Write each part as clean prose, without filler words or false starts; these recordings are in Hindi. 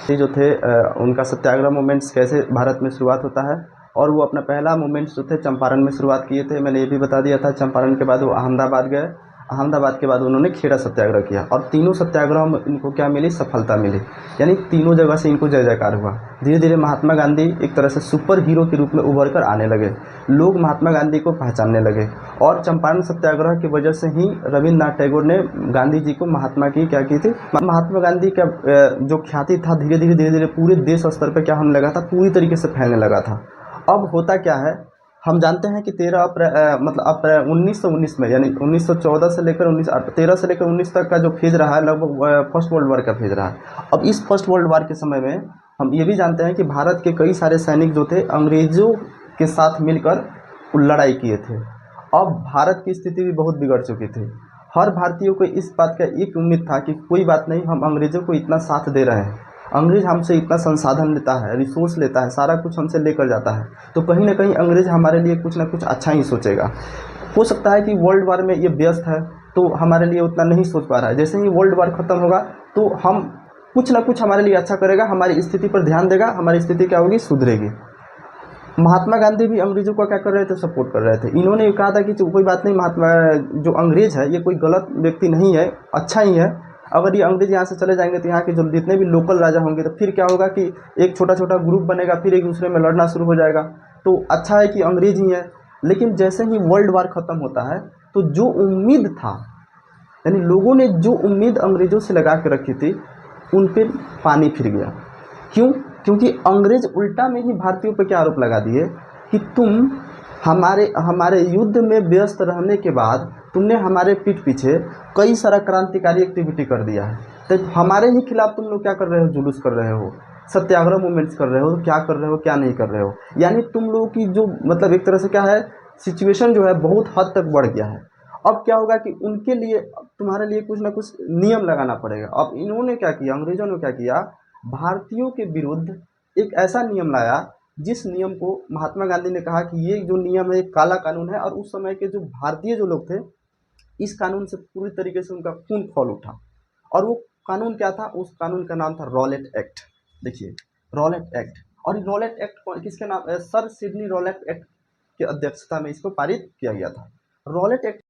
ये जो थे उनका सत्याग्रह मूवमेंट्स कैसे भारत में शुरुआत होता है, और वो अपना पहला मूवमेंट्स जो थे चंपारण में शुरुआत किए थे। मैंने ये भी बता दिया था, चंपारण के बाद वो अहमदाबाद गए, अहमदाबाद के बाद उन्होंने खेड़ा सत्याग्रह किया, और तीनों सत्याग्रह में इनको क्या मिली, सफलता मिली। यानी तीनों जगह से इनको जय जयकार हुआ। धीरे धीरे महात्मा गांधी एक तरह से सुपर हीरो के रूप में उभर कर आने लगे, लोग महात्मा गांधी को पहचानने लगे। और चंपारण सत्याग्रह की वजह से ही रविन्द्रनाथ टैगोर ने गांधी जी को महात्मा की क्या की थी, महात्मा गांधी का जो ख्याति था धीरे धीरे पूरे देश स्तर पर क्या होने लगा था, पूरी तरीके से फैलने लगा था। अब होता क्या है, हम जानते हैं कि 13 अप्रैल मतलब अप्रैल 1919 में, यानी 1914 से लेकर 13 से लेकर 19 तक का जो फेज रहा है, लगभग फर्स्ट वर्ल्ड वॉर का फेज रहा है। अब इस फर्स्ट वर्ल्ड वॉर के समय में हम ये भी जानते हैं कि भारत के कई सारे सैनिक जो थे अंग्रेजों के साथ मिलकर लड़ाई किए थे। अब भारत की स्थिति भी बहुत बिगड़ चुकी थी। हर भारतीय को इस बात का एक उम्मीद था कि कोई बात नहीं, हम अंग्रेज़ों को इतना साथ दे रहे हैं, अंग्रेज़ हमसे इतना संसाधन लेता है, रिसोर्स लेता है, सारा कुछ हमसे लेकर जाता है, तो कहीं ना कहीं अंग्रेज़ हमारे लिए कुछ ना कुछ अच्छा ही सोचेगा। हो सकता है कि वर्ल्ड वार में ये व्यस्त है तो हमारे लिए उतना नहीं सोच पा रहा है, जैसे ही वर्ल्ड वार ख़त्म होगा तो हम कुछ ना कुछ हमारे लिए अच्छा करेगा, हमारी स्थिति पर ध्यान देगा, हमारी स्थिति क्या होगी, सुधरेगी। महात्मा गांधी भी अंग्रेजों का क्या कर रहे थे, सपोर्ट कर रहे थे। इन्होंने कहा था कि कोई बात नहीं, महात्मा जो अंग्रेज है ये कोई गलत व्यक्ति नहीं है, अच्छा ही है। अगर ये अंग्रेज यहाँ से चले जाएंगे तो यहाँ के जो जितने भी लोकल राजा होंगे तो फिर क्या होगा कि एक छोटा छोटा ग्रुप बनेगा, फिर एक दूसरे में लड़ना शुरू हो जाएगा। तो अच्छा है कि अंग्रेज ही है। लेकिन जैसे ही वर्ल्ड वार ख़त्म होता है तो जो उम्मीद था, यानी लोगों ने जो उम्मीद अंग्रेज़ों से लगा के रखी थी, उन पर पानी फिर गया। क्यों? क्योंकि अंग्रेज उल्टा में ही भारतीयों पर क्या आरोप लगा दिए कि तुम हमारे हमारे युद्ध में व्यस्त रहने के बाद तुमने हमारे पीठ पीछे कई सारा क्रांतिकारी एक्टिविटी कर दिया है, तो हमारे ही खिलाफ तुम लोग क्या कर रहे हो, जुलूस कर रहे हो, सत्याग्रह मूवमेंट्स कर रहे हो, क्या कर रहे हो, क्या नहीं कर रहे हो। यानी तुम लोगों की जो मतलब एक तरह से क्या है, सिचुएशन जो है बहुत हद तक बढ़ गया है। अब क्या होगा कि उनके लिए तुम्हारे लिए कुछ ना कुछ नियम लगाना पड़ेगा। अब इन्होंने क्या किया, अंग्रेजों ने क्या किया, भारतीयों के विरुद्ध एक ऐसा नियम लाया जिस नियम को महात्मा गांधी ने कहा कि ये जो नियम है एक काला कानून है, और उस समय के जो भारतीय जो लोग थे इस कानून से पूरी तरीके से उनका खून खौल उठा। और वो कानून क्या था, उस कानून का नाम था रॉलेट एक्ट। देखिए, रॉलेट एक्ट। और रॉलेट एक्ट किसके नाम, सर सिडनी रॉलेट एक्ट की अध्यक्षता में इसको पारित किया गया था। रॉलेट एक्ट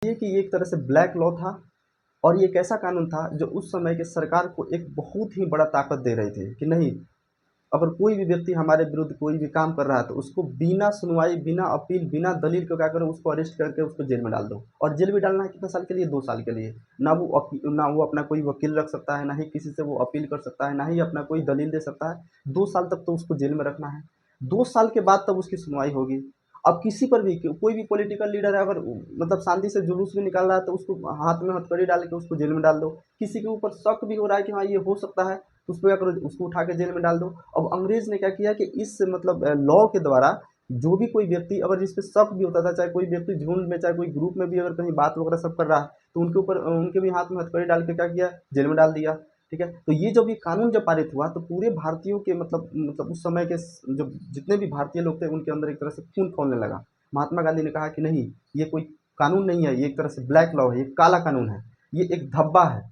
ये कि ये एक तरह से ब्लैक लॉ था, और ये एक ऐसा कानून था जो उस समय के सरकार को एक बहुत ही बड़ा ताकत दे रही थी कि नहीं, अगर कोई भी व्यक्ति हमारे विरुद्ध कोई भी काम कर रहा है तो उसको बिना सुनवाई, बिना अपील, बिना दलील के क्या करो, उसको अरेस्ट करके उसको जेल में डाल दो। और जेल में डालना है कितने साल के लिए, 2 साल के लिए। ना वो अपना कोई वकील रख सकता है, ना ही किसी से वो अपील कर सकता है, ना ही अपना कोई दलील दे सकता है। 2 साल तक तो उसको जेल में रखना है। 2 साल के बाद तब उसकी सुनवाई होगी। अब किसी पर भी कोई भी पॉलिटिकल लीडर है, अगर मतलब शांति से जुलूस भी निकाल रहा है तो उसको हाथ में हथकड़ी डाल के उसको जेल में डाल दो। किसी के ऊपर शक भी हो रहा है कि हाँ ये हो सकता है, तो उसको क्या करो, उसको उठा के जेल में डाल दो। अब अंग्रेज ने क्या किया कि इस मतलब लॉ के द्वारा जो भी कोई व्यक्ति, अगर जिस पे शक भी होता था, चाहे कोई व्यक्ति झुंड में चाहे कोई ग्रुप में भी अगर कहीं बात वगैरह सब कर रहा है, तो उनके ऊपर उनके भी हाथ में हथकड़ी डाल के क्या किया, जेल में डाल दिया। ठीक है, तो ये जब ये कानून जब पारित हुआ तो पूरे भारतीयों के मतलब उस समय के जो जितने भी भारतीय लोग थे उनके अंदर एक तरह से खून खौलने लगा। महात्मा गांधी ने कहा कि नहीं, ये कोई कानून नहीं है, ये एक तरह से ब्लैक लॉ है, ये काला कानून है, ये एक धब्बा है।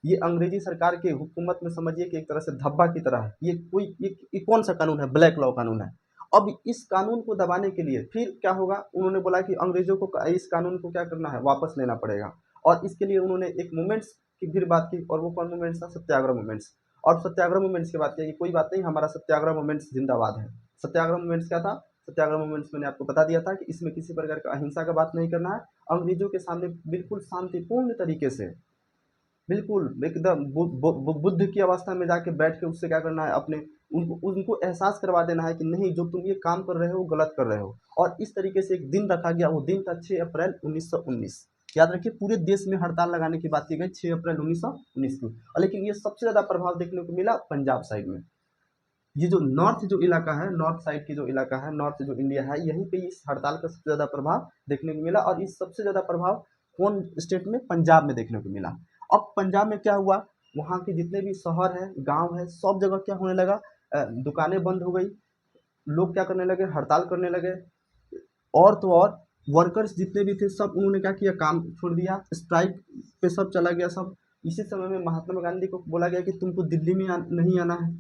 ये अंग्रेजी सरकार के हुकूमत में समझिए कि एक तरह से धब्बा की तरह है। ये कौन सा कानून है, ब्लैक लॉ कानून है। अब इस कानून को दबाने के लिए फिर क्या होगा, उन्होंने बोला कि अंग्रेजों को इस कानून को क्या करना है, वापस लेना पड़ेगा। और इसके लिए उन्होंने एक मूवमेंट्स की फिर बात की, और वो कौन मूवमेंट्स था, सत्याग्रह मूवमेंट्स। और सत्याग्रह मूवमेंट्स की बात की कि कोई बात नहीं, हमारा सत्याग्रह मूवमेंट्स जिंदाबाद है। सत्याग्रह मूवमेंट्स क्या था, सत्याग्रह मूवमेंट्स मैंने आपको बता दिया था कि इसमें किसी प्रकार का अहिंसा का बात नहीं करना है, अंग्रेजों के सामने बिल्कुल शांतिपूर्ण तरीके से, बिल्कुल एकदम बुद्ध की अवस्था में जाके बैठ के उससे क्या करना है, अपने उनको उनको एहसास करवा देना है कि नहीं, जो तुम ये काम कर रहे हो गलत कर रहे हो। और इस तरीके से एक दिन रखा गया, वो दिन था 6 अप्रैल 1919। याद रखिए, पूरे देश में हड़ताल लगाने की बात की गई 6 अप्रैल 1919 को। और लेकिन ये सबसे ज़्यादा प्रभाव देखने को मिला पंजाब साइड में। ये जो नॉर्थ जो इलाका है, नॉर्थ साइड की जो इलाका है, नॉर्थ जो इंडिया है, यहीं पे इस हड़ताल का सबसे ज़्यादा प्रभाव देखने को मिला। और इस सबसे ज़्यादा प्रभाव कौन स्टेट में, पंजाब में देखने को मिला। अब पंजाब में क्या हुआ, वहाँ के जितने भी शहर है, गांव है, सब जगह क्या होने लगा, दुकानें बंद हो गई, लोग क्या करने लगे, हड़ताल करने लगे। और तो और वर्कर्स जितने भी थे सब उन्होंने क्या किया, काम छोड़ दिया, स्ट्राइक पे सब चला गया सब। इसी समय में महात्मा गांधी को बोला गया कि तुमको दिल्ली में नहीं आना है।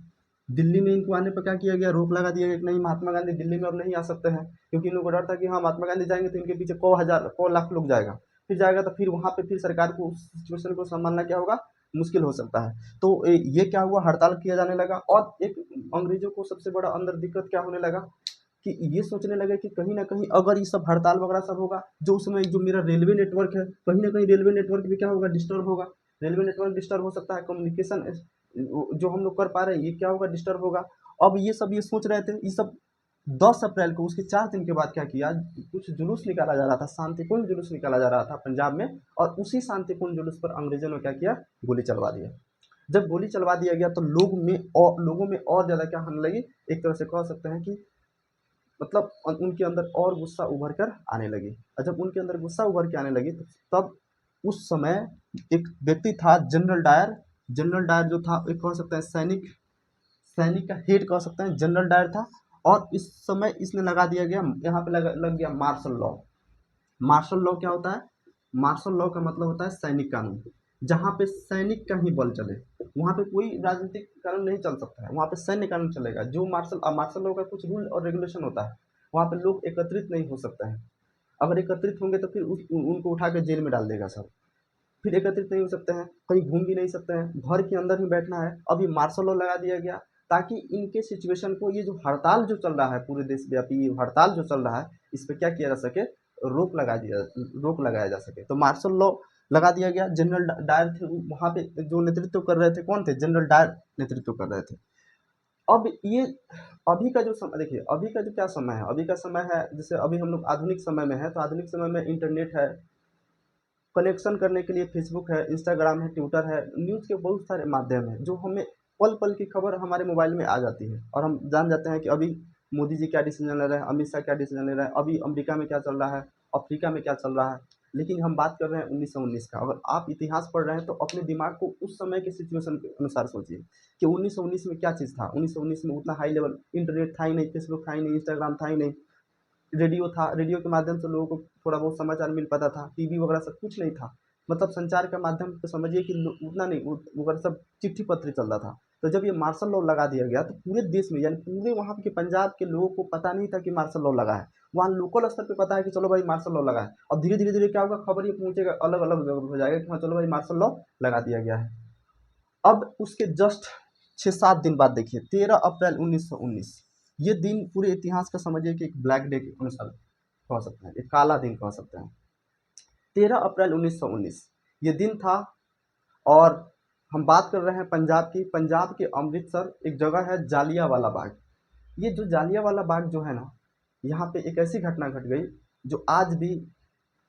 दिल्ली में इनको आने पर क्या किया गया, रोक लगा दिया गया कि नहीं, महात्मा गांधी दिल्ली में अब नहीं आ सकते हैं, क्योंकि इन लोगों को डर था कि हाँ महात्मा गांधी जाएंगे तो इनके पीछे कौ लाख लोग जाएगा, फिर जाएगा तो फिर वहाँ पे फिर सरकार को उस सिचुएशन को संभालना क्या होगा, मुश्किल हो सकता है। तो ये क्या हुआ, हड़ताल किया जाने लगा। और एक अंग्रेजों को सबसे बड़ा अंदर दिक्कत क्या होने लगा कि ये सोचने लगे कि कहीं ना कहीं अगर ये सब हड़ताल वगैरह सब होगा, जो उसमें जो मेरा रेलवे नेटवर्क है, कहीं ना कहीं रेलवे नेटवर्क भी क्या होगा, डिस्टर्ब होगा। रेलवे नेटवर्क डिस्टर्ब हो सकता है, कम्युनिकेशन जो हम लोग कर पा रहे हैं ये क्या होगा, डिस्टर्ब होगा। अब ये सोच रहे थे, ये सब 10 अप्रैल को उसके 4 दिन के बाद क्या किया, कुछ जुलूस निकाला जा रहा था, शांतिपूर्ण जुलूस निकाला जा रहा था पंजाब में, और उसी शांतिपूर्ण जुलूस पर अंग्रेजों ने क्या किया, गोली चलवा दिया। जब गोली चलवा दिया गया तो लोगों में और ज़्यादा क्या होने लगी, एक तरह से कह सकते हैं कि मतलब उनके अंदर और गुस्सा उभर कर आने लगी। और जब उनके अंदर गुस्सा उभर के आने लगी तो तब उस समय एक व्यक्ति था, जनरल डायर। जनरल डायर जो था, एक कह सकते हैं सैनिक सैनिक का हेड कह सकते हैं, जनरल डायर था। और इस समय इसने लगा दिया गया, यहाँ पे लग गया मार्शल लॉ। मार्शल लॉ क्या होता है, मार्शल लॉ का मतलब होता है सैनिक कानून। जहाँ पे सैनिक का ही बल चले, वहाँ पे कोई राजनीतिक कानून नहीं चल सकता है, वहाँ पे सैन्य कानून चलेगा। जो मार्शल लॉ का कुछ रूल और रेगुलेशन होता है, वहाँ पे लोग एकत्रित नहीं हो सकते हैं। अगर एकत्रित होंगे तो फिर उनको उठा के जेल में डाल देगा सब। फिर एकत्रित नहीं हो सकते हैं, कहीं घूम भी नहीं सकते हैं, घर के अंदर ही बैठना है। अब ये मार्शल लॉ लगा दिया गया ताकि इनके सिचुएशन को, ये जो हड़ताल जो चल रहा है पूरे देशव्यापी, हड़ताल जो चल रहा है, इस पर क्या किया जा सके, रोक लगाया जा सके। तो मार्शल लॉ लगा दिया गया। जनरल डायर थे वहाँ पे, जो नेतृत्व कर रहे थे, कौन थे, जनरल डायर नेतृत्व कर रहे थे। अब ये अभी का जो समय देखिए, अभी का जो क्या समय है, अभी का समय है जैसे अभी हम लोग आधुनिक समय में है, तो आधुनिक समय में इंटरनेट है, कनेक्शन करने के लिए फेसबुक है, इंस्टाग्राम है, ट्विटर है, न्यूज़ के बहुत सारे माध्यम हैं जो हमें पल पल की खबर हमारे मोबाइल में आ जाती है, और हम जान जाते हैं कि अभी मोदी जी क्या डिसीजन ले रहे हैं, अमित शाह क्या डिसीजन ले रहे हैं, अभी अमेरिका में क्या चल रहा है, अफ्रीका में क्या चल रहा है। लेकिन हम बात कर रहे हैं 1919 का। अगर आप इतिहास पढ़ रहे हैं तो अपने दिमाग को उस समय के सिचुएशन के अनुसार सोचिए कि 1919 में क्या चीज़ था। 1919 में उतना हाई लेवल इंटरनेट था ही नहीं, फेसबुक था ही नहीं, इंस्टाग्राम था ही नहीं, रेडियो था, रेडियो के माध्यम से लोगों को थोड़ा बहुत समाचार मिल पाता था, टीवी वगैरह सब कुछ नहीं था। मतलब संचार का माध्यम तो समझिए कि उतना नहीं, वगैरह सब चिट्ठी पत्र चल रहा था। तो जब ये मार्शल लॉ लगा दिया गया तो पूरे देश में, यानी पूरे वहाँ के पंजाब के लोगों को पता नहीं था कि मार्शल लॉ लगा है। वहाँ लोकल स्तर पे पता है कि चलो भाई मार्शल लॉ लगा है। अब धीरे धीरे धीरे क्या होगा, खबर ये पहुंचेगा, अलग अलग जगह हो जाएगा कि हाँ चलो भाई मार्शल लॉ लगा दिया गया है। अब उसके जस्ट 6-7 दिन बाद देखिए, 13 अप्रैल 1919, ये दिन पूरे इतिहास का समझिए कि एक ब्लैक डे के अनुसार कह सकते हैं, एक काला दिन कह सकते हैं। 13 अप्रैल 1919 ये दिन था। और हम बात कर रहे हैं पंजाब की। पंजाब के अमृतसर एक जगह है जालियांवाला बाग। ये जो जालियांवाला बाग जो है ना, यहाँ पे एक ऐसी घटना घट गई जो आज भी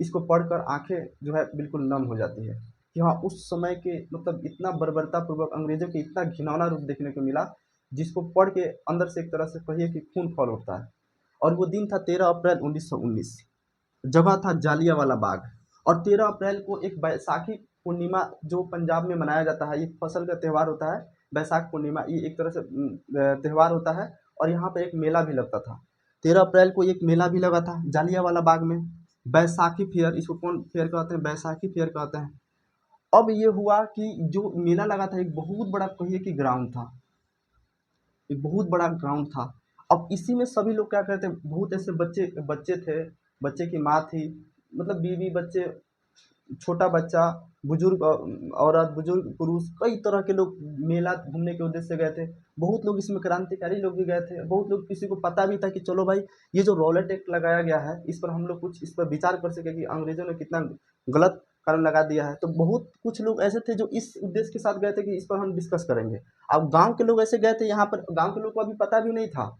इसको पढ़कर आंखें जो है बिल्कुल नम हो जाती है कि हाँ उस समय के मतलब इतना बर्बरतापूर्वक अंग्रेजों के इतना घिनौना रूप देखने को मिला, जिसको पढ़ के अंदर से एक तरह से कहिए कि खून खौल उठता है। और वो दिन था 13 अप्रैल 1919, जगह था जालियांवाला बाग। और 13 अप्रैल को एक बैसाखी पूर्णिमा जो पंजाब में मनाया जाता है, ये फसल का त्यौहार होता है, बैसाख पूर्णिमा, ये एक तरह से त्यौहार होता है। और यहाँ पे एक मेला भी लगता था। 13 अप्रैल को एक मेला भी लगा था जालियांवाला बाग में, बैसाखी फेयर, इसको कौन फेयर कहते हैं, बैसाखी फेयर कहते हैं। अब ये हुआ कि जो मेला लगा था एक बहुत बड़ा कहिए कि ग्राउंड था, एक बहुत बड़ा ग्राउंड था। अब इसी में सभी लोग क्या करते हैं, बहुत ऐसे बच्चे बच्चे थे, बच्चे की माँ थी, मतलब बीवी बच्चे, छोटा बच्चा, बुजुर्ग औरत, बुजुर्ग पुरुष, कई तरह के लोग मेला घूमने के उद्देश्य से गए थे। बहुत लोग इसमें क्रांतिकारी लोग भी गए थे, बहुत लोग किसी को पता भी था कि चलो भाई ये जो रॉलेट एक्ट लगाया गया है इस पर हम लोग कुछ इस पर विचार कर सके कि अंग्रेजों ने कितना गलत कानून लगा दिया है। तो बहुत कुछ लोग ऐसे थे जो इस उद्देश्य के साथ गए थे कि इस पर हम डिस्कस करेंगे। अब गांव के लोग ऐसे गए थे, यहाँ पर गांव के लोग को अभी पता भी नहीं था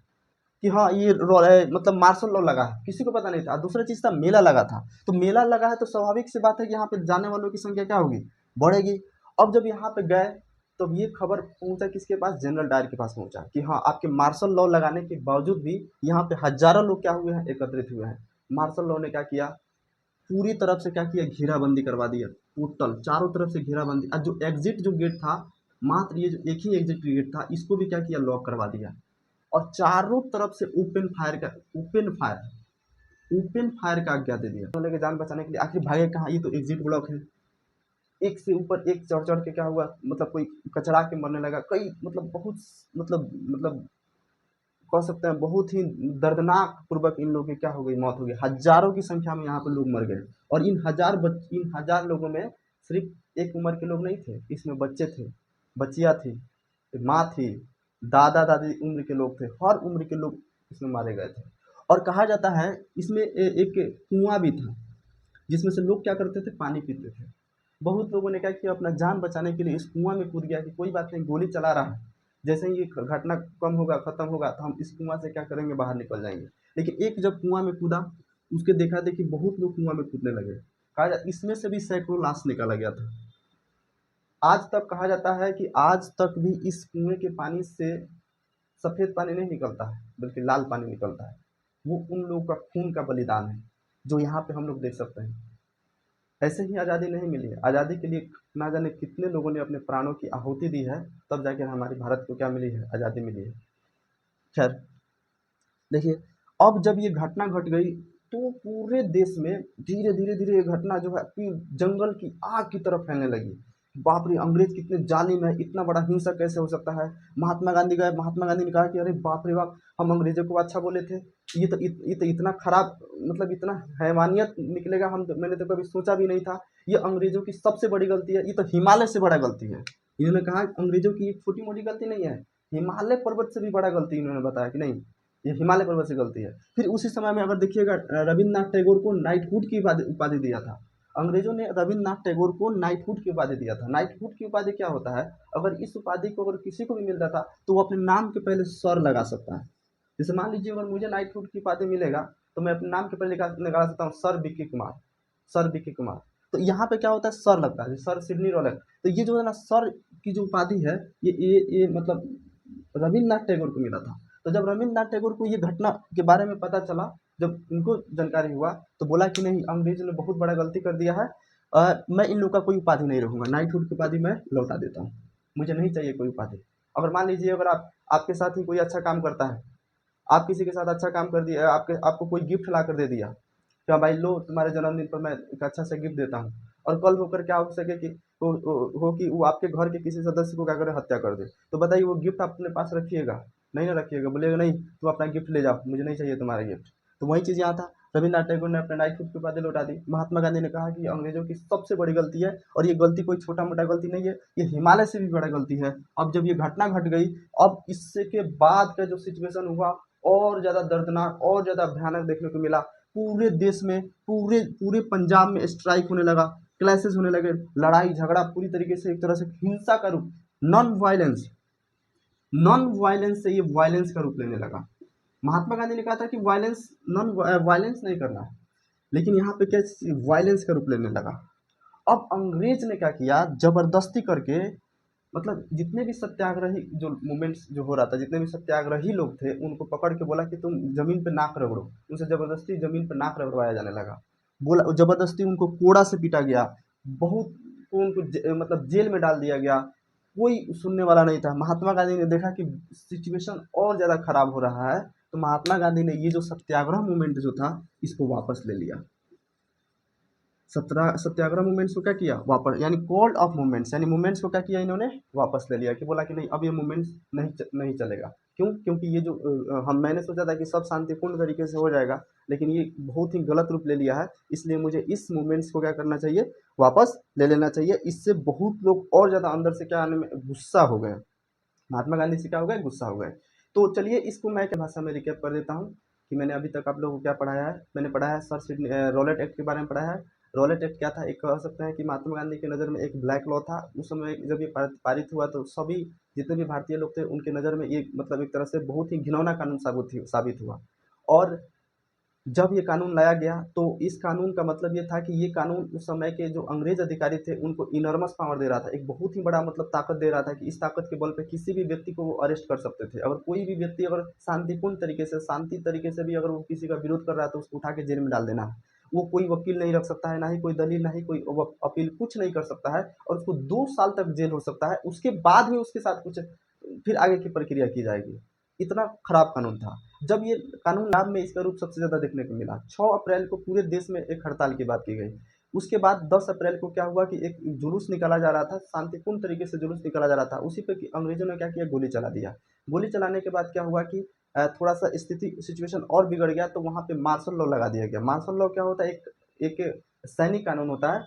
कि हाँ ये मतलब मार्शल लॉ लगा है, किसी को पता नहीं था। दूसरा चीज़ था मेला लगा था, तो मेला लगा है तो स्वाभाविक सी बात है कि यहाँ पे जाने वालों की संख्या क्या होगी, बढ़ेगी। अब जब यहाँ पे गए तो ये खबर पहुंचा किसके पास, जनरल डायर के पास पहुंचा कि हाँ आपके मार्शल लॉ लगाने के बावजूद भी यहाँ पे हजारों लोग क्या हुए हैं, एकत्रित हुए हैं। मार्शल लॉ ने क्या किया, पूरी तरफ से क्या किया, घेराबंदी करवा दिया, टोटल चारों तरफ से घेराबंदी। और जो एग्जिट जो गेट था मात्र ये जो एक ही एग्जिट गेट था इसको भी क्या किया, लॉक करवा दिया। और चारों तरफ से ओपन फायर का आज्ञा दे दिया। उन्होंने के जान बचाने के लिए आखिर भागे कहाँ, ये तो एग्जिट ब्लॉक है। एक से ऊपर एक चढ़ चढ़ के क्या हुआ, मतलब कोई कचरा के मरने लगा, कई मतलब बहुत मतलब कह सकते हैं बहुत ही दर्दनाक पूर्वक इन लोगों की क्या हो गई, मौत हो गई। हजारों की संख्या में यहाँ पर लोग मर गए। और इन हजार लोगों में सिर्फ एक उम्र के लोग नहीं थे, इसमें बच्चे थे, बच्चियाँ थी, माँ थी, दादा दादी उम्र के लोग थे, हर उम्र के लोग इसमें मारे गए थे। और कहा जाता है इसमें एक कुआं भी था जिसमें से लोग क्या करते थे, पानी पीते थे। बहुत लोगों ने क्या किया, अपना जान बचाने के लिए इस कुआं में कूद गया कि कोई बात नहीं, गोली चला रहा है, जैसे ही ये घटना कम होगा, खत्म होगा, तो हम इस कुआं से क्या करेंगे, बाहर निकल जाएंगे। लेकिन एक जब कुआं में कूदा, उसके देखा देखी बहुत लोग कुआं में कूदने लगे। इसमें से भी सैकड़ों लाश निकाला गया था। आज तक कहा जाता है कि आज तक भी इस कुएं के पानी से सफेद पानी नहीं निकलता है, बल्कि लाल पानी निकलता है। वो उन लोगों का खून का बलिदान है जो यहाँ पे हम लोग देख सकते हैं। ऐसे ही आज़ादी नहीं मिली है। आज़ादी के लिए ना जाने कितने लोगों ने अपने प्राणों की आहुति दी है, तब जाकर हमारे भारत को क्या मिली है, आज़ादी मिली है। खैर देखिए, अब जब ये घटना घट गई तो पूरे देश में धीरे धीरे धीरे ये घटना जो है कि जंगल की आग की तरफ फैलने लगी। बाप रे, अंग्रेज कितने जालिम है, इतना बड़ा हिंसक कैसे हो सकता है। महात्मा गांधी गए, महात्मा गांधी ने कहा कि अरे बाप रे बाप, हम अंग्रेजों को अच्छा बोले थे, ये तो इतना खराब, मतलब इतना हैवानियत निकलेगा, मैंने तो कभी सोचा भी नहीं था। ये अंग्रेजों की सबसे बड़ी गलती है, ये तो हिमालय से बड़ा गलती है। इन्होंने कहा अंग्रेजों की एक छोटी मोटी गलती नहीं है, हिमालय पर्वत से भी बड़ा गलती इन्होंने बताया कि नहीं, ये हिमालय पर्वत से गलती है। फिर उसी समय में अगर देखिएगा, रविन्द्रनाथ टैगोर को नाइटहुड की उपाधि दिया था। अंग्रेजों ने रविन्द्रनाथ टैगोर को नाइटहुड की उपाधि दिया था। नाइटहुड की उपाधि क्या होता है, अगर इस उपाधि को अगर किसी को भी मिलता था तो वो अपने नाम के पहले सर लगा सकता है। जैसे मान लीजिए अगर मुझे नाइटहुड की उपाधि मिलेगा तो मैं अपने नाम के पहले लगा सकता हूँ सर विक्की कुमार, सर विक्की कुमार। तो यहाँ पे क्या होता है, सर लगता है, सर सिडनी रॉलेट। तो ये जो है ना, सर की जो उपाधि है, ये मतलब रविन्द्रनाथ टैगोर को मिला था। तो जब रविन्द्रनाथ टैगोर को ये घटना के बारे में पता चला, जब उनको जानकारी हुआ, तो बोला कि नहीं, अंग्रेजों ने बहुत बड़ा गलती कर दिया है, मैं इन लोगों का कोई उपाधि नहीं रहूँगा, नाइटहुड की उपाधि मैं लौटा देता हूँ, मुझे नहीं चाहिए कोई उपाधि। अगर मान लीजिए अगर आपके साथ ही कोई अच्छा काम करता है, आप किसी के साथ अच्छा काम कर दिया, आपको कोई गिफ्ट ला कर दे दिया, क्या भाई लो तुम्हारे जन्मदिन पर मैं एक अच्छा सा गिफ्ट देता हूँ, और कल होकर क्या हो सके कि कि वो आपके घर के किसी सदस्य को क्या करे, हत्या कर दे, तो बताइए वो गिफ्ट अपने पास रखिएगा, नहीं ना रखिएगा, बोलेगा नहीं तुम अपना गिफ्ट ले जाओ, मुझे नहीं चाहिए तुम्हारा गिफ्ट। तो वही चीज़ यहाँ था, रविन्द्रनाथ टैगोर ने अपने नाइटहुड की उपाधि लौटा दी। महात्मा गांधी ने कहा कि अंग्रेजों की सबसे बड़ी गलती है, और ये गलती कोई छोटा मोटा गलती नहीं है, ये हिमालय से भी बड़ा गलती है। अब जब ये घटना घट गई, अब इससे के बाद का जो सिचुएशन हुआ और ज़्यादा दर्दनाक और ज़्यादा भयानक देखने को मिला। पूरे देश में, पूरे पूरे पंजाब में स्ट्राइक होने लगा, क्लैशेस होने लगे, लड़ाई झगड़ा पूरी तरीके से एक तरह से हिंसा का रूप, नॉन वायलेंस नॉन वायलेंस से ये वायलेंस का रूप लेने लगा। महात्मा गांधी ने कहा था कि वायलेंस नहीं करना है, लेकिन यहाँ पे क्या, वायलेंस का रूप लेने लगा। अब अंग्रेज ने क्या किया, जबरदस्ती करके, मतलब जितने भी सत्याग्रही जो मूवमेंट्स जो हो रहा था, जितने भी सत्याग्रही लोग थे, उनको पकड़ के बोला कि तुम जमीन पे नाक रगड़ो। उनसे जबरदस्ती जमीन पे नाक रगड़वाया जाने लगा। बोला जबरदस्ती उनको कोड़ा से पीटा गया, बहुत को उनको मतलब जेल में डाल दिया गया। कोई सुनने वाला नहीं था। महात्मा गांधी ने देखा कि सिचुएशन और ज़्यादा खराब हो रहा है, तो महात्मा गांधी ने ये जो सत्याग्रह मूवमेंट जो था, इसको वापस ले लिया। सत्याग्रह मूवमेंट्स को क्या किया, वापस, यानी कॉल्ड ऑफ मूवमेंट्स, यानी मूवमेंट्स को क्या किया इन्होंने, वापस ले लिया। कि बोला कि नहीं, अब ये मूवमेंट्स नहीं चलेगा। क्यों? क्योंकि ये जो मैंने सोचा था कि सब शांतिपूर्ण तरीके से हो जाएगा, लेकिन ये बहुत ही गलत रूप ले लिया है, इसलिए मुझे इस मूवमेंट्स को क्या करना चाहिए, वापस ले लेना चाहिए। इससे बहुत लोग और ज़्यादा अंदर से क्या आने में गुस्सा हो गए, महात्मा गांधी से क्या हो गए, गुस्सा हो गए। तो चलिए इसको मैं क्या भाषा में रिकैप कर देता हूँ कि मैंने अभी तक आप लोगों को क्या पढ़ाया है। मैंने पढ़ाया है सर सिडनी रॉलेट एक्ट के बारे में पढ़ाया है। रॉलेट एक्ट क्या था, एक कह सकते हैं कि महात्मा गांधी की नज़र में एक ब्लैक लॉ था। उस समय जब ये पारित हुआ तो सभी जितने भी भारतीय लोग थे उनके नज़र में ये मतलब एक तरह से बहुत ही घिनौना कानून साबित हुआ। और जब ये कानून लाया गया तो इस कानून का मतलब ये था कि ये कानून उस समय के जो अंग्रेज अधिकारी थे उनको इनॉर्मस पावर दे रहा था, एक बहुत ही बड़ा मतलब ताकत दे रहा था कि इस ताकत के बल पे किसी भी व्यक्ति को वो अरेस्ट कर सकते थे। अगर कोई भी व्यक्ति अगर शांति तरीके से भी अगर वो किसी का विरोध कर रहा है तो उसको उठा के जेल में डाल देना है। वो कोई वकील नहीं रख सकता है, ना ही कोई दलील, ना ही कोई अपील, कुछ नहीं कर सकता है, और उसको 2 साल तक जेल हो सकता है। उसके बाद भी उसके साथ कुछ फिर आगे की प्रक्रिया की जाएगी। इतना खराब कानून था। जब ये कानून नाम में इसका रूप सबसे ज़्यादा देखने को मिला, 6 अप्रैल को पूरे देश में एक हड़ताल की बात की गई। उसके बाद 10 अप्रैल को क्या हुआ कि एक जुलूस निकाला जा रहा था, शांतिपूर्ण तरीके से जुलूस निकाला जा रहा था, उसी पे अंग्रेजों ने क्या किया, गोली चला दिया। गोली चलाने के बाद क्या हुआ कि थोड़ा सा स्थिति सिचुएशन और बिगड़ गया, तो वहाँ पे मार्शल लॉ लगा दिया गया। मार्शल लॉ क्या होता है, एक सैनिक कानून होता है,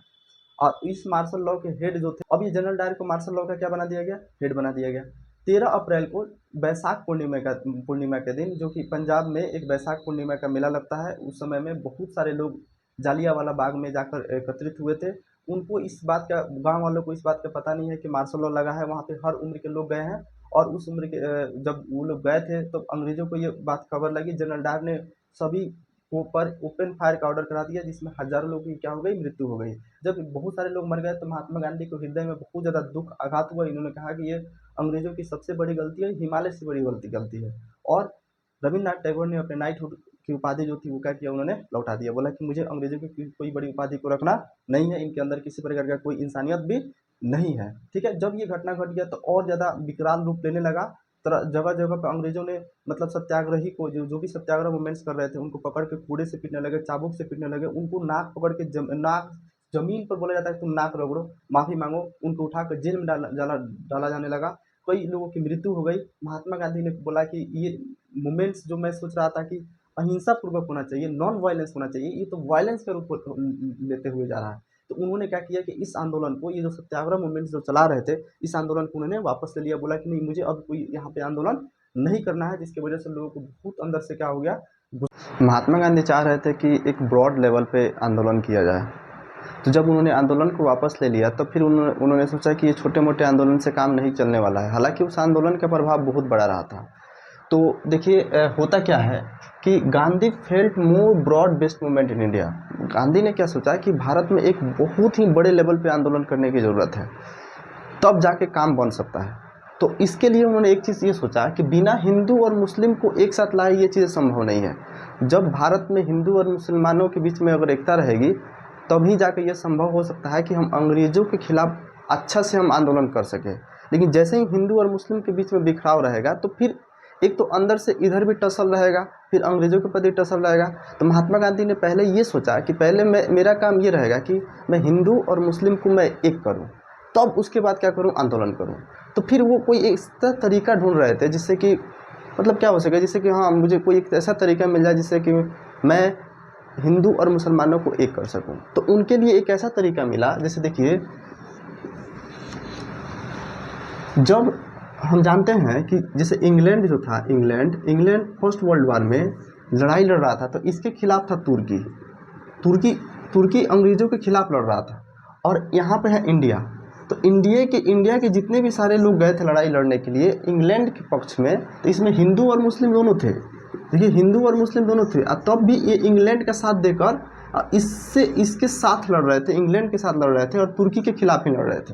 और इस मार्शल लॉ के हेड जो थे, अब ये जनरल डायर को मार्शल लॉ का क्या बना दिया गया, हेड बना दिया गया। 13 अप्रैल को बैसाख पूर्णिमा के दिन, जो कि पंजाब में एक बैसाख पूर्णिमा का मेला लगता है, उस समय में बहुत सारे लोग जालियांवाला बाग में जाकर एकत्रित हुए थे। उनको इस बात का, गांव वालों को इस बात का पता नहीं है कि मार्शल लॉ लगा है। वहाँ पे हर उम्र के लोग गए हैं, और उस उम्र के जब वो लोग गए थे तो अंग्रेजों को ये बात खबर लगी। जनरल डायर ने सभी को पर ओपन फायर का ऑर्डर करा दिया, जिसमें हजारों लोगों की क्या हो गई, मृत्यु हो गई। जब बहुत सारे लोग मर गए तो महात्मा गांधी को हृदय में बहुत ज़्यादा दुख आघात हुआ। इन्होंने कहा कि ये अंग्रेजों की सबसे बड़ी गलती है, हिमालय से बड़ी गलती है। और रविन्द्रनाथ टैगोर ने अपने नाइटहुड की उपाधि जो थी वो क्या किया, उन्होंने लौटा दिया। बोला कि मुझे अंग्रेजों की कोई बड़ी उपाधि को रखना नहीं है, इनके अंदर किसी प्रकार का कोई इंसानियत भी नहीं है। ठीक है, जब ये घटना घट गया तो और ज़्यादा विकराल रूप लेने लगा। तरह जगह जगह पर अंग्रेजों ने, मतलब सत्याग्रही को, जो भी सत्याग्रह मूवमेंट्स कर रहे थे, उनको पकड़ के कूड़े से पीटने लगे, चाबुक से पीटने लगे। उनको नाक पकड़ के नाक जमीन पर, बोला जाता है तुम नाक रगड़ो, माफ़ी मांगो, उनको उठाकर जेल में डाला जाने लगा। कई लोगों की मृत्यु हो गई। महात्मा गांधी ने बोला कि ये मूवमेंट्स जो मैं सोच रहा था कि अहिंसा पूर्वक होना चाहिए, नॉन वायलेंस होना चाहिए, ये तो वायलेंस का रूप लेते हुए जा रहा है। तो उन्होंने क्या किया कि इस आंदोलन को, ये जो सत्याग्रह मूवमेंट्स जो चला रहे थे, इस आंदोलन को उन्होंने वापस ले लिया। बोला कि नहीं, मुझे अब कोई यहाँ पे आंदोलन नहीं करना है, जिसकी वजह से लोगों को बहुत अंदर से क्या हो गया। महात्मा गांधी चाह रहे थे कि एक ब्रॉड लेवल पे आंदोलन किया जाए। तो जब उन्होंने आंदोलन को वापस ले लिया, तो फिर उन्होंने सोचा कि ये छोटे मोटे आंदोलन से काम नहीं चलने वाला है। हालांकि उस आंदोलन का प्रभाव बहुत बड़ा रहा था। तो देखिए, होता क्या है कि Gandhi felt more broad based movement in India. Gandhi ने क्या सोचा कि भारत में एक बहुत ही बड़े लेवल पे आंदोलन करने की ज़रूरत है, तब जाके काम बन सकता है। तो इसके लिए उन्होंने एक चीज़ ये सोचा कि बिना हिंदू और मुस्लिम को एक साथ लाए ये चीज़ संभव नहीं है। जब भारत में हिंदू और मुसलमानों के बीच में अगर एकता रहेगी, तभी जाके ये संभव हो सकता है कि हम अंग्रेज़ों के खिलाफ अच्छा से हम आंदोलन कर सकें। लेकिन जैसे ही हिंदू और मुस्लिम के बीच में बिखराव रहेगा, तो फिर एक तो अंदर से इधर भी टसल रहेगा, फिर अंग्रेज़ों के प्रति टसल रहेगा। तो महात्मा गांधी ने पहले ये सोचा कि पहले मेरा काम ये रहेगा कि मैं हिंदू और मुस्लिम को मैं एक करूं, तब उसके बाद क्या करूं, आंदोलन करूं। तो फिर वो कोई एक तरीका ढूंढ रहे थे जिससे कि, मतलब क्या हो सके, जिससे कि हाँ, मुझे कोई एक ऐसा तरीका मिल जाए जिससे कि मैं हिंदू और मुसलमानों को एक कर सकूं। तो उनके लिए एक ऐसा तरीका मिला, जैसे देखिए, जब हम जानते हैं कि जैसे इंग्लैंड जो था, इंग्लैंड फर्स्ट वर्ल्ड वॉर में लड़ाई लड़ रहा था, तो इसके खिलाफ था तुर्की अंग्रेज़ों के खिलाफ लड़ रहा था। और यहाँ पे है इंडिया। तो इंडिया के जितने भी सारे लोग गए थे लड़ाई लड़ने के लिए इंग्लैंड के पक्ष में, तो इसमें हिंदू और मुस्लिम दोनों थे। देखिए, हिंदू और मुस्लिम दोनों थे, और तब भी ये इंग्लैंड का साथ देकर इसके साथ लड़ रहे थे, इंग्लैंड के साथ लड़ रहे थे, और तुर्की के खिलाफ ही लड़ रहे थे।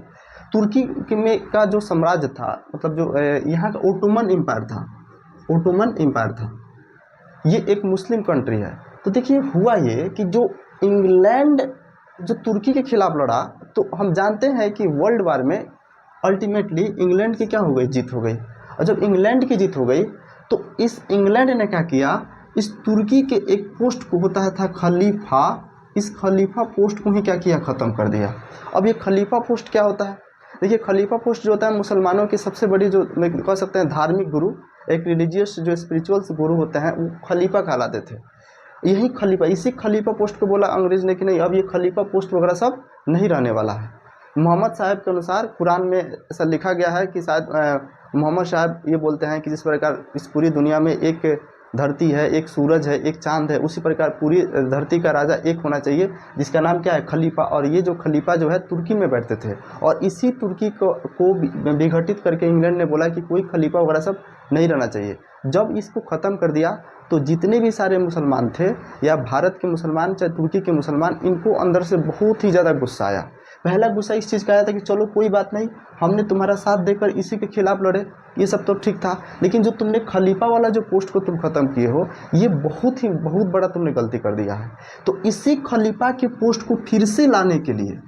तुर्की में का जो साम्राज्य था, मतलब जो यहाँ का ओटोमन एम्पायर था, ये एक मुस्लिम कंट्री है। तो देखिए, हुआ ये कि जो इंग्लैंड जो तुर्की के खिलाफ लड़ा, तो हम जानते हैं कि वर्ल्ड वार में अल्टीमेटली इंग्लैंड की क्या हो गई, जीत हो गई। और जब इंग्लैंड की जीत हो गई, तो इस इंग्लैंड ने क्या किया, इस तुर्की के एक पोस्ट को होता था खलीफा, इस खलीफा पोस्ट को ही क्या किया, ख़त्म कर दिया। अब ये खलीफा पोस्ट क्या होता है, देखिए, खलीफा पोस्ट जो होता है मुसलमानों की सबसे बड़ी, जो कह सकते हैं धार्मिक गुरु, एक रिलीजियस जो स्पिरिचुअल्स गुरु होते हैं, वो खलीफा कहलाते थे। यही खलीफा, इसी खलीफा पोस्ट को बोला अंग्रेज ने कि नहीं, अब ये खलीफा पोस्ट वगैरह सब नहीं रहने वाला है। मोहम्मद साहब के अनुसार कुरान में ऐसा लिखा गया है कि शायद मोहम्मद साहब ये बोलते हैं कि जिस प्रकार इस पूरी दुनिया में एक धरती है, एक सूरज है, एक चांद है, उसी प्रकार पूरी धरती का राजा एक होना चाहिए, जिसका नाम क्या है, खलीफा। और ये जो खलीफा जो है तुर्की में बैठते थे, और इसी तुर्की को विघटित करके इंग्लैंड ने बोला कि कोई खलीफा वगैरह सब नहीं रहना चाहिए। जब इसको ख़त्म कर दिया, तो जितने भी सारे मुसलमान थे, या भारत के मुसलमान चाहे तुर्की के मुसलमान, इनको अंदर से बहुत ही ज़्यादा गुस्सा आया। पहला गुस्सा इस चीज़ का आया था कि चलो कोई बात नहीं, हमने तुम्हारा साथ देकर इसी के खिलाफ लड़े, ये सब तो ठीक था, लेकिन जो तुमने खलीफा वाला जो पोस्ट को तुम खत्म किए हो, ये बहुत बड़ा तुमने गलती कर दिया है। तो इसी खलीफा के पोस्ट को फिर से लाने के लिए,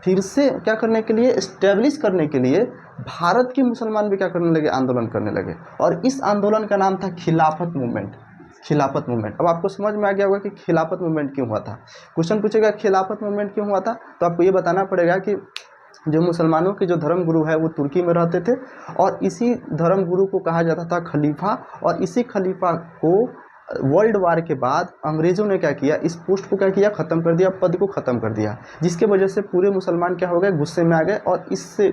फिर से क्या करने के लिए, इस्टेब्लिश करने के लिए भारत के मुसलमान भी क्या करने लगे, आंदोलन करने लगे। और इस आंदोलन का नाम था खिलाफत मूवमेंट। खिलाफत मूवमेंट। अब आपको समझ में आ गया होगा कि खिलाफत मूवमेंट क्यों हुआ था। क्वेश्चन पूछेगा खिलाफत मूवमेंट क्यों हुआ था, तो आपको ये बताना पड़ेगा कि जो मुसलमानों के जो धर्म गुरु है वो तुर्की में रहते थे, और इसी धर्म गुरु को कहा जाता था खलीफा। और इसी खलीफा को वर्ल्ड वार के बाद अंग्रेज़ों ने क्या किया, इस पोस्ट को क्या किया, ख़त्म कर दिया, पद को ख़त्म कर दिया, जिसके वजह से पूरे मुसलमान क्या हो गए, गुस्से में आ गए। और इससे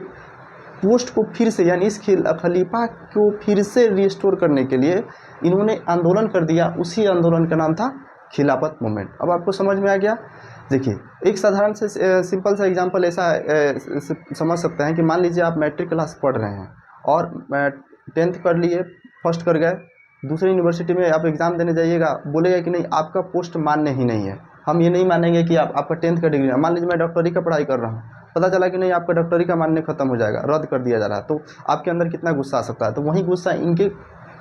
पोस्ट को फिर से, यानी इस खलीफा को फिर से रिस्टोर करने के लिए इन्होंने आंदोलन कर दिया। उसी आंदोलन का नाम था खिलाफत मूवमेंट। अब आपको समझ में आ गया। देखिए, एक साधारण से सिंपल सा एग्जांपल ऐसा समझ सकते हैं कि मान लीजिए आप मैट्रिक क्लास पढ़ रहे हैं और 10th कर लिए, फर्स्ट कर गए, दूसरी यूनिवर्सिटी में आप एग्ज़ाम देने जाइएगा, बोलेगा कि नहीं आपका पोस्ट मान्य ही नहीं है, हम ये नहीं मानेंगे कि आपका 10th का डिग्री है। मान लीजिए मैं डॉक्टरी का पढ़ाई कर रहा हूँ, पता चला कि नहीं आपका डॉक्टरी का मान्य खत्म हो जाएगा, रद्द कर दिया जा रहा है, तो आपके अंदर कितना गुस्सा आ सकता है। तो वही गुस्सा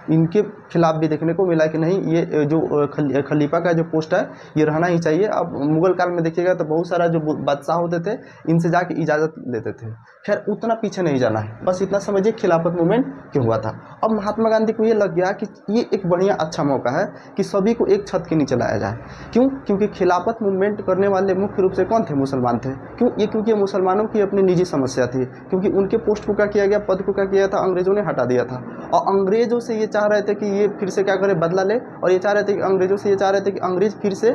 इनके खिलाफ भी देखने को मिला कि नहीं, ये जो खलीफा का जो पोस्ट है ये रहना ही चाहिए। अब मुगल काल में देखिएगा तो बहुत सारा जो बादशाह होते थे, इनसे जाके इजाज़त लेते थे। खैर उतना पीछे नहीं जाना है, बस इतना समझिए खिलाफत मूवमेंट क्यों हुआ था। अब महात्मा गांधी को ये लग गया कि ये एक बढ़िया अच्छा मौका है कि सभी को एक छत के नीचे लाया जाए। क्यों? क्योंकि खिलाफत मूवमेंट करने वाले मुख्य रूप से कौन थे, मुसलमान थे। क्योंकि मुसलमानों की अपनी निजी समस्या थी, क्योंकि उनके पोस्ट को क्या किया गया, पद को क्या किया था, अंग्रेज़ों ने हटा दिया था। और अंग्रेज़ों से ये चाह रहे थे कि ये फिर से क्या करे, बदला ले। और ये चाह रहे थे कि अंग्रेज़ों से ये चाह रहे थे कि अंग्रेज़ फिर से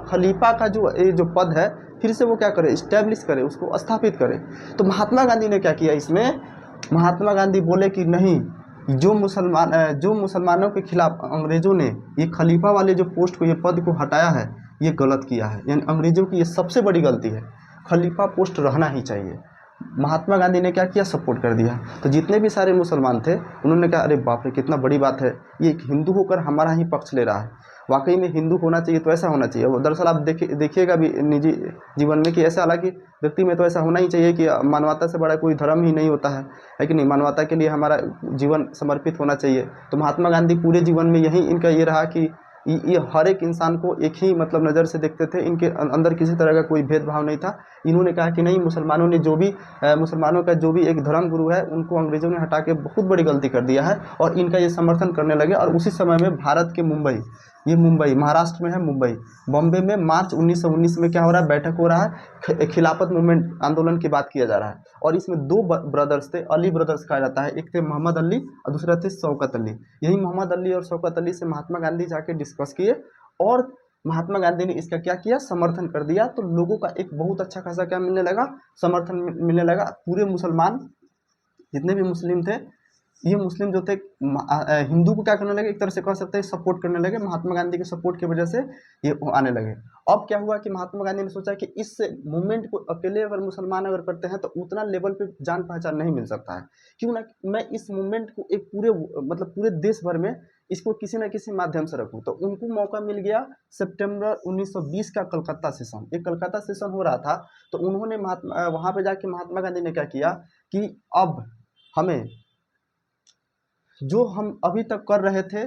खलीफा का जो पद है फिर से वो क्या करे, इस्टेब्लिश करे, उसको स्थापित करे। तो महात्मा गांधी ने क्या किया इसमें, महात्मा गांधी बोले कि नहीं, जो मुसलमानों के खिलाफ अंग्रेज़ों ने ये खलीफा वाले जो पोस्ट को, ये पद को हटाया है, ये गलत किया है। यानी अंग्रेज़ों की ये सबसे बड़ी गलती है, खलीफा पोस्ट रहना ही चाहिए। महात्मा गांधी ने क्या किया, सपोर्ट कर दिया। तो जितने भी सारे मुसलमान थे उन्होंने कहा अरे बाप रे कितना बड़ी बात है, ये एक हिंदू होकर हमारा ही पक्ष ले रहा है, वाकई में हिंदू होना चाहिए तो ऐसा होना चाहिए। वो दरअसल आप देखिएगा भी निजी जीवन में कि ऐसा, हालांकि व्यक्ति में तो ऐसा होना ही चाहिए कि मानवता से बड़ा कोई धर्म ही नहीं होता है कि नहीं, मानवता के लिए हमारा जीवन समर्पित होना चाहिए। तो महात्मा गांधी पूरे जीवन में यही इनका ये रहा कि ये हर एक इंसान को एक ही मतलब नज़र से देखते थे, इनके अंदर किसी तरह का कोई भेदभाव नहीं था। इन्होंने कहा कि नहीं, मुसलमानों ने मुसलमानों का जो भी एक धर्म गुरु है उनको अंग्रेज़ों ने हटा के बहुत बड़ी गलती कर दिया है, और इनका ये समर्थन करने लगे। और उसी समय में भारत के मुंबई, ये मुंबई महाराष्ट्र में है, मुंबई बॉम्बे में मार्च 1919 में क्या हो रहा है, बैठक हो रहा है, खिलाफत मूवमेंट आंदोलन की बात किया जा रहा है। और इसमें दो ब्रदर्स थे, अली ब्रदर्स कहा जाता है, एक थे मोहम्मद अली और दूसरा थे शौकत अली। यही मोहम्मद अली और शौकत अली से महात्मा गांधी जाके डिस्कस किए, और महात्मा गांधी ने इसका क्या किया, समर्थन कर दिया। तो लोगों का एक बहुत अच्छा खासा क्या मिलने लगा, समर्थन मिलने लगा। पूरे मुसलमान जितने भी मुस्लिम थे, ये मुस्लिम जो थे हिंदू को क्या करने लगे, एक तरह से कह सकते हैं सपोर्ट करने लगे। महात्मा गांधी के सपोर्ट की वजह से ये आने लगे। अब क्या हुआ कि महात्मा गांधी ने सोचा कि इस मूवमेंट को अकेले अगर मुसलमान अगर करते हैं तो उतना लेवल पे जान पहचान नहीं मिल सकता है, क्यों ना मैं इस मूवमेंट को एक पूरे देश भर में इसको किसी न किसी माध्यम से रखूं। तो उनको मौका मिल गया सितंबर 1920 का कलकत्ता सेशन, एक कलकत्ता सेशन हो रहा था। तो उन्होंने वहां पे जाके महात्मा गांधी ने क्या किया कि अब हमें जो हम अभी तक कर रहे थे,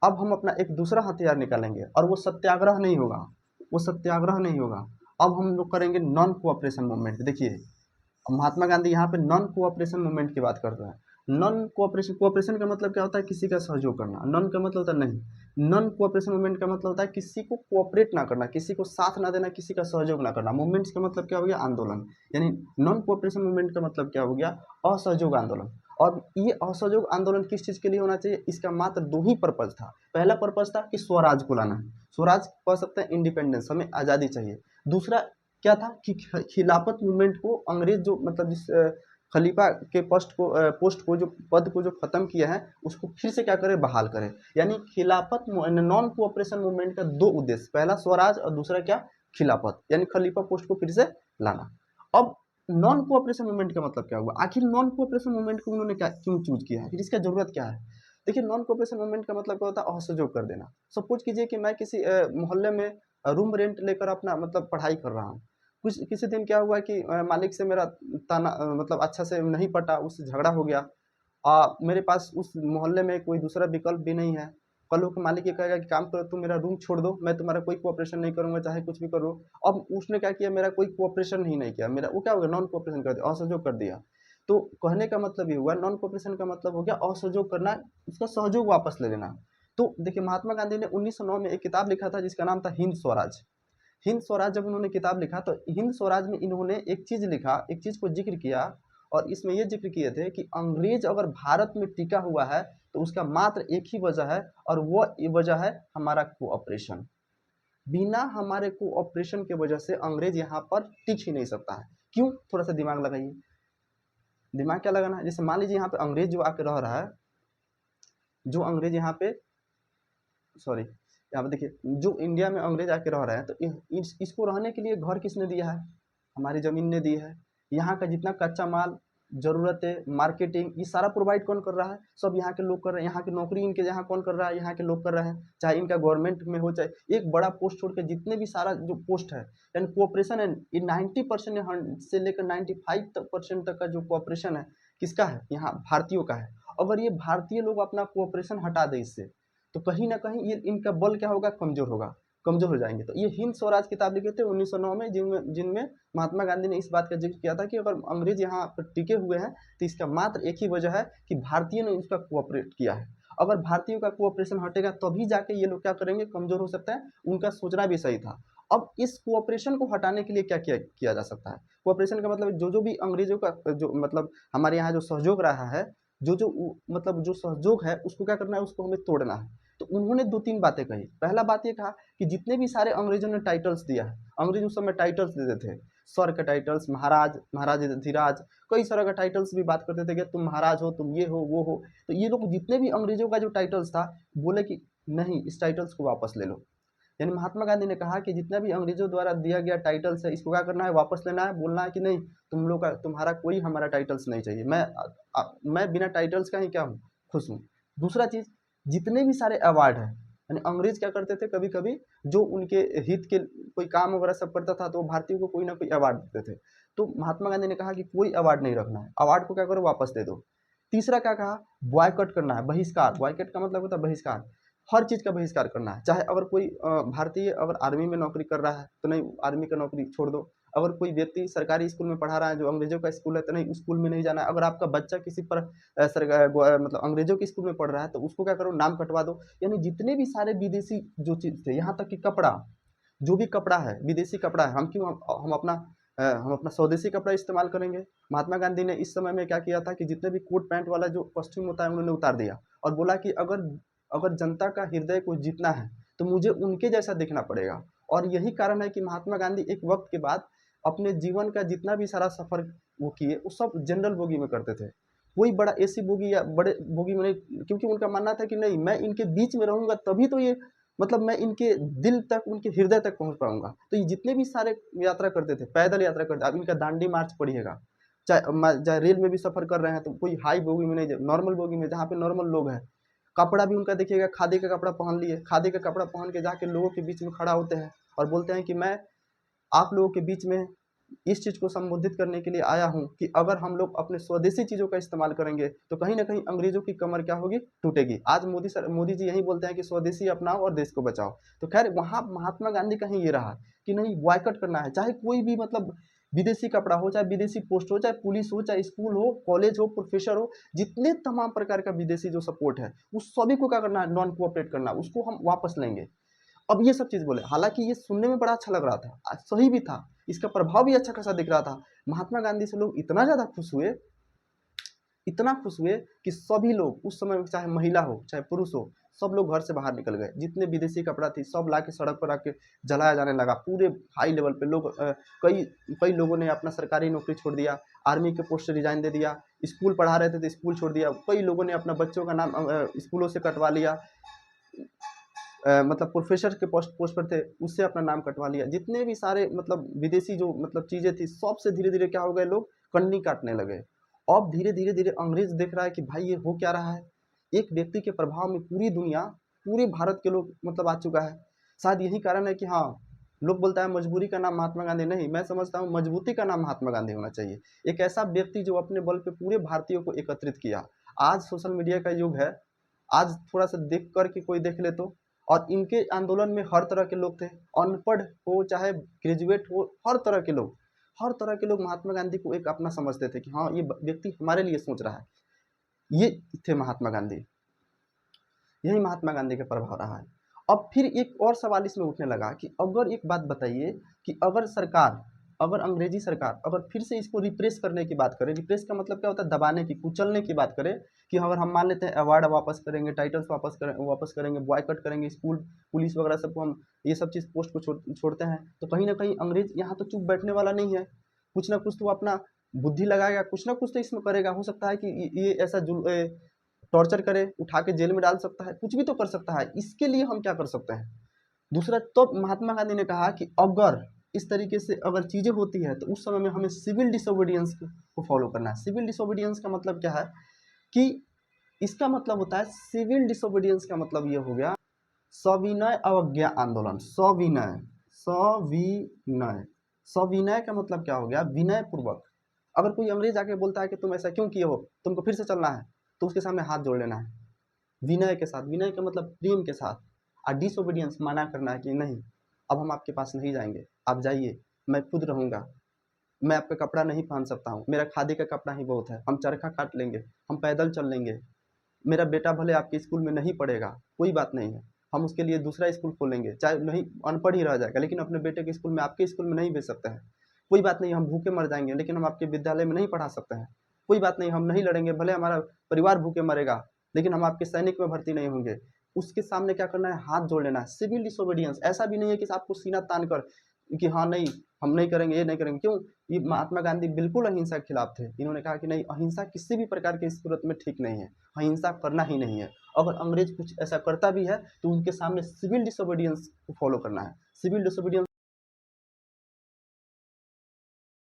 अब हम अपना एक दूसरा हथियार निकालेंगे, और वो सत्याग्रह नहीं होगा, वो सत्याग्रह नहीं होगा। अब हम लोग करेंगे नॉन कोऑपरेशन मूवमेंट। देखिए महात्मा गांधी यहाँ पे नॉन कोऑपरेशन मूवमेंट की बात कर रहे हैं। नॉन कोऑपरेशन, कोऑपरेशन का मतलब क्या होता है, किसी का सहयोग करना। नॉन का मतलब होता है नहीं, नॉन कोऑपरेशन मूवमेंट का मतलब होता है किसी को कोऑपरेट ना करना, किसी को साथ ना देना, किसी का सहयोग ना करना। मूवमेंट्स का मतलब क्या हो गया, आंदोलन। यानी नॉन कोऑपरेशन मूवमेंट का मतलब क्या हो गया, असहयोग आंदोलन। और ये असहयोग आंदोलन किस चीज़ के लिए होना चाहिए, इसका मात्र दो ही पर्पज था। पहला पर्पज था कि स्वराज को लाना है, स्वराज कह सकते हैं इंडिपेंडेंस, हमें आज़ादी चाहिए। दूसरा क्या था कि खिलाफत मूवमेंट को अंग्रेज जो मतलब जिस खलीफा के पोस्ट को जो पद को जो खत्म किया है उसको फिर से क्या करे, बहाल करे। यानी खिलाफत नॉन कोऑपरेशन मूवमेंट का दो उद्देश्य, पहला स्वराज और दूसरा क्या, खिलाफत, यानी खलीफा पोस्ट को फिर से लाना। अब नॉन कोऑपरेशन मूवमेंट का मतलब क्या हुआ, आखिर नॉन कोऑपरेशन मूवमेंट को उन्होंने क्या क्यों चूज किया है, फिर इसका जरूरत क्या है। देखिए नॉन कोऑपरेशन मूवमेंट का मतलब क्या होता है, असहयोग कर देना। सपोज कीजिए कि मैं किसी मोहल्ले में रूम रेंट लेकर अपना मतलब पढ़ाई कर रहा हूँ, कुछ किसी दिन क्या हुआ कि मालिक से मेरा ताना मतलब अच्छा से नहीं पटा, उससे झगड़ा हो गया। मेरे पास उस मोहल्ले में कोई दूसरा विकल्प भी नहीं है। कल को मालिक ये कहेगा कि काम करो, तुम मेरा रूम छोड़ दो, मैं तुम्हारा कोई कोऑपरेशन नहीं करूँगा, चाहे कुछ भी करो। अब उसने क्या किया, मेरा कोई कोऑपरेशन ही नहीं किया, मेरा वो क्या हो गया, नॉन कोऑपरेशन कर दिया, असहयोग कर दिया। तो कहने का मतलब ये हुआ, नॉन कोऑपरेशन का मतलब हो गया असहयोग करना, उसका सहयोग वापस ले लेना। तो देखिए महात्मा गांधी ने 1909 में एक किताब लिखा था जिसका नाम था हिंद स्वराज। हिंद स्वराज जब उन्होंने किताब लिखा तो हिंद स्वराज में इन्होंने एक चीज़ लिखा, एक चीज़ को जिक्र किया, और इसमें ये जिक्र किए थे कि अंग्रेज अगर भारत में टिका हुआ है तो उसका मात्र एक ही वजह है, और वो वजह है हमारा कोऑपरेशन। बिना हमारे कोऑपरेशन के वजह से अंग्रेज यहाँ पर टिक ही नहीं सकता है। क्यों? थोड़ा सा दिमाग लगाइए। दिमाग क्या लगाना है, जैसे मान लीजिए यहाँ पे अंग्रेज जो आके रह रहा है, जो अंग्रेज यहाँ पे, सॉरी, यहाँ पे देखिए, जो इंडिया में अंग्रेज आके रह रहे हैं, तो इसको रहने के लिए घर किसने दिया है? हमारी ज़मीन ने दी है। यहाँ का जितना कच्चा माल, ज़रूरतें, मार्केटिंग, ये सारा प्रोवाइड कौन कर रहा है? सब यहाँ के लोग कर रहे हैं। यहाँ की नौकरी इनके यहाँ कौन कर रहा है? यहाँ के लोग कर रहे हैं। चाहे इनका गवर्नमेंट में हो, चाहे एक बड़ा पोस्ट छोड़ के जितने भी सारा जो पोस्ट है, यानी कोऑपरेशन है, ये 90% से लेकर 95% तक का जो कोऑपरेशन है, किसका है? यहाँ भारतीयों का है। अगर ये भारतीय लोग अपना कोऑपरेशन हटा दें इससे, तो कहीं ना कहीं ये इनका बल क्या होगा? कमजोर होगा, कमजोर हो जाएंगे। तो ये हिंद स्वराज किताब लिखे थे 1909 में, जिनमें महात्मा गांधी ने इस बात का जिक्र किया था कि अगर अंग्रेज यहाँ पर टिके हुए हैं तो इसका मात्र एक ही वजह है कि भारतीयों ने इसका कोऑपरेट किया है। अगर भारतीयों का कोऑपरेशन हटेगा तभी जाके ये लोग क्या करेंगे? कमजोर हो सकता है। उनका सोचना भी सही था। अब इस कोऑपरेशन को हटाने के लिए क्या किया जा सकता है? कोऑपरेशन का मतलब जो जो भी अंग्रेजों का जो मतलब हमारे यहाँ जो सहयोग रहा है, मतलब जो सहयोग है, उसको क्या करना है? उसको हमें तोड़ना है। तो उन्होंने दो तीन बातें कही। पहला बात ये कहा कि जितने भी सारे अंग्रेजों ने टाइटल्स दिया है, अंग्रेज उस समय टाइटल्स देते थे, सर के टाइटल्स, महाराज, महाराज धीराज, कई तरह का टाइटल्स भी बात करते थे कि तुम महाराज हो, तुम ये हो, वो हो। तो ये लोग जितने भी अंग्रेजों का जो टाइटल्स था, बोले कि नहीं, इस टाइटल्स को वापस ले लो। यानी महात्मा गांधी ने कहा कि जितना भी अंग्रेजों द्वारा दिया गया टाइटल्स है, इसको क्या करना है? वापस लेना है। बोलना है कि नहीं, तुम लोग का, तुम्हारा कोई हमारा टाइटल्स नहीं चाहिए। मैं बिना टाइटल्स का ही क्या हूँ? खुश हूँ। दूसरा चीज, जितने भी सारे अवार्ड हैं, यानी अंग्रेज क्या करते थे, कभी कभी जो उनके हित के कोई काम वगैरह सब करता था, तो वो भारतीयों को कोई ना कोई अवार्ड देते थे। तो महात्मा गांधी ने कहा कि कोई अवार्ड नहीं रखना है, अवार्ड को क्या करो? वापस दे दो। तीसरा क्या कहा? बॉयकॉट करना है, बहिष्कार। बॉयकॉट का मतलब होता है बहिष्कार। हर चीज़ का बहिष्कार करना है। चाहे अगर कोई भारतीय अगर आर्मी में नौकरी कर रहा है तो नहीं, आर्मी का नौकरी छोड़ दो। अगर कोई व्यक्ति सरकारी स्कूल में पढ़ा रहा है जो अंग्रेजों का स्कूल है, तो नहीं, उस स्कूल में नहीं जाना है। अगर आपका बच्चा किसी पर मतलब अंग्रेजों के स्कूल में पढ़ रहा है तो उसको क्या करो? नाम कटवा दो। यानी जितने भी सारे विदेशी जो चीज़ थे, यहाँ तक कि कपड़ा, जो भी कपड़ा है, विदेशी कपड़ा है, हम क्यों हम अपना स्वदेशी कपड़ा इस्तेमाल करेंगे। महात्मा गांधी ने इस समय में क्या किया था कि जितने भी कोट पैंट वाला जो कॉस्ट्यूम होता है उन्होंने उतार दिया, और बोला कि अगर अगर जनता का हृदय को जीतना है तो मुझे उनके जैसा दिखना पड़ेगा। और यही कारण है कि महात्मा गांधी एक वक्त के बाद अपने जीवन का जितना भी सारा सफर वो किए, वो सब जनरल बोगी में करते थे। कोई बड़ा एसी बोगी या बड़े बोगी में नहीं, क्योंकि उनका मानना था कि नहीं, मैं इनके बीच में रहूंगा तभी तो ये मतलब मैं इनके दिल तक, उनके हृदय तक पहुंच पाऊंगा। तो ये जितने भी सारे यात्रा करते थे, पैदल यात्रा करते, अब इनका दांडी मार्च पढ़िएगा, चाहे रेल में भी सफर कर रहे हैं तो कोई हाई बोगी में नहीं, नॉर्मल बोगी में, जहाँ पे नॉर्मल लोग हैं। कपड़ा भी उनका देखिएगा, खादी का कपड़ा पहन लिए, खादी का कपड़ा पहन के जाके लोगों के बीच में खड़ा होते हैं और बोलते हैं कि मैं आप लोगों के बीच में इस चीज़ को संबोधित करने के लिए आया हूँ कि अगर हम लोग अपने स्वदेशी चीज़ों का इस्तेमाल करेंगे तो कहीं ना कहीं अंग्रेजों की कमर क्या होगी? टूटेगी। आज मोदी जी यही बोलते हैं कि स्वदेशी अपनाओ और देश को बचाओ। तो खैर वहाँ महात्मा गांधी का ही ये रहा कि नहीं, बॉयकॉट करना है। चाहे कोई भी मतलब विदेशी कपड़ा हो, चाहे विदेशी पोस्ट हो, चाहे पुलिस हो, चाहे स्कूल हो, कॉलेज हो, प्रोफेसर हो, जितने तमाम प्रकार का विदेशी जो सपोर्ट है, उस सभी को क्या करना है? नॉन कोऑपरेट करना, उसको हम वापस लेंगे। अब ये सब चीज़ बोले, हालांकि ये सुनने में बड़ा अच्छा लग रहा था, सही भी था, इसका प्रभाव भी अच्छा खासा दिख रहा था। महात्मा गांधी से लोग इतना ज़्यादा खुश हुए, इतना खुश हुए कि सभी लोग उस समय, चाहे महिला हो चाहे पुरुष हो, सब लोग घर से बाहर निकल गए। जितने विदेशी कपड़ा थी सब ला के सड़क पर आके जलाया जाने लगा। पूरे हाई लेवल पे लोग कई कई लोगों ने अपना सरकारी नौकरी छोड़ दिया, आर्मी के पोस्ट से रिजाइन दे दिया, स्कूल पढ़ा रहे थे तो स्कूल छोड़ दिया। कई लोगों ने अपना बच्चों का नाम स्कूलों से कटवा लिया, मतलब प्रोफेसर के पोस्ट पोस्ट पर थे, उससे अपना नाम कटवा लिया। जितने भी सारे मतलब विदेशी जो मतलब चीज़ें थी, सबसे धीरे धीरे क्या हो गए? लोग कन्नी काटने लगे। अब धीरे धीरे धीरे अंग्रेज देख रहा है कि भाई ये हो क्या रहा है। एक व्यक्ति के प्रभाव में पूरी दुनिया, पूरे भारत के लोग मतलब आ चुका है। शायद यही कारण है कि हाँ, लोग बोलता है मजबूरी का नाम महात्मा गांधी, नहीं, मैं समझता हूँ मजबूती का नाम महात्मा गांधी होना चाहिए। एक ऐसा व्यक्ति जो अपने बल पे पूरे भारतीयों को एकत्रित किया। आज सोशल मीडिया का युग है, आज थोड़ा सा देख कर के कोई देख ले तो, और इनके आंदोलन में हर तरह के लोग थे, अनपढ़ हो चाहे ग्रेजुएट हो, हर तरह के लोग महात्मा गांधी को एक अपना समझते थे कि हाँ ये व्यक्ति हमारे लिए सोच रहा है। ये थे महात्मा गांधी, यही महात्मा गांधी का प्रभाव रहा है। अब फिर एक और सवाल इसमें उठने लगा कि अगर एक बात बताइए कि अगर सरकार, अगर अंग्रेजी सरकार अगर फिर से इसको रिप्रेस करने की बात करे, रिप्रेस का मतलब क्या होता है, दबाने की, कुचलने की बात करे, कि अगर हम मान लेते हैं अवार्ड वापस करेंगे, टाइटल्स वापस करेंगे, बॉयकट करेंगे, स्कूल पुलिस वगैरह सबको हम ये सब चीज़ पोस्ट को छोड़ते हैं, तो कहीं ना कहीं अंग्रेज यहाँ तो चुप बैठने वाला नहीं है, कुछ ना कुछ तो अपना बुद्धि लगाएगा, कुछ ना कुछ तो इसमें करेगा। हो सकता है कि ये ऐसा टॉर्चर करे, उठा के जेल में डाल सकता है, कुछ भी तो कर सकता है। इसके लिए हम क्या कर सकते हैं? दूसरा, तो महात्मा गांधी ने कहा कि अगर इस तरीके से अगर चीज़ें होती है तो उस समय में हमें सिविल डिसोबीडियंस को फॉलो करना है। सिविल डिसोबीडियंस का मतलब क्या है कि इसका मतलब होता है, सिविल डिसोबीडियंस का मतलब ये हो गया सविनय अवज्ञा आंदोलन। सविनय सविनय का मतलब क्या हो गया, विनय पूर्वक। अगर कोई अंग्रेज आके बोलता है कि तुम ऐसा क्यों किए हो, तुमको फिर से चलना है, तो उसके सामने हाथ जोड़ लेना है विनय के साथ। विनय का मतलब प्रेम के साथ। और डिसोबीडियंस मना करना है कि नहीं, अब हम आपके पास नहीं जाएंगे, आप जाइए, मैं खुद रहूँगा, मैं आपका कपड़ा नहीं पहन सकता हूँ, मेरा खादी का कपड़ा ही बहुत है, हम चरखा काट लेंगे, हम पैदल चल लेंगे, मेरा बेटा भले आपके स्कूल में नहीं पढ़ेगा, कोई बात नहीं है, हम उसके लिए दूसरा स्कूल खोलेंगे, चाहे नहीं अनपढ़ ही रह जाएगा, लेकिन अपने बेटे के स्कूल में, आपके स्कूल में नहीं भेज सकते हैं, कोई बात नहीं, हम भूखे मर जाएंगे, लेकिन हम आपके विद्यालय में नहीं पढ़ा सकते हैं, कोई बात नहीं, हम नहीं लड़ेंगे, भले हमारा परिवार भूखे मरेगा, लेकिन हम आपके सैनिक में भर्ती नहीं होंगे। उसके सामने क्या करना है, हाथ जोड़ लेना है। सिविल डिसोबीडियंस ऐसा भी नहीं है कि आपको सीना तान कर कि हाँ नहीं, हम नहीं करेंगे, ये नहीं करेंगे। क्यों? ये महात्मा गांधी बिल्कुल अहिंसा के खिलाफ थे। इन्होंने कहा कि नहीं, अहिंसा किसी भी प्रकार की सूरत में ठीक नहीं है, अहिंसा करना ही नहीं है। अगर अंग्रेज कुछ ऐसा करता भी है तो उनके सामने सिविल डिसोबीडियंस को फॉलो करना है। Civil disobedience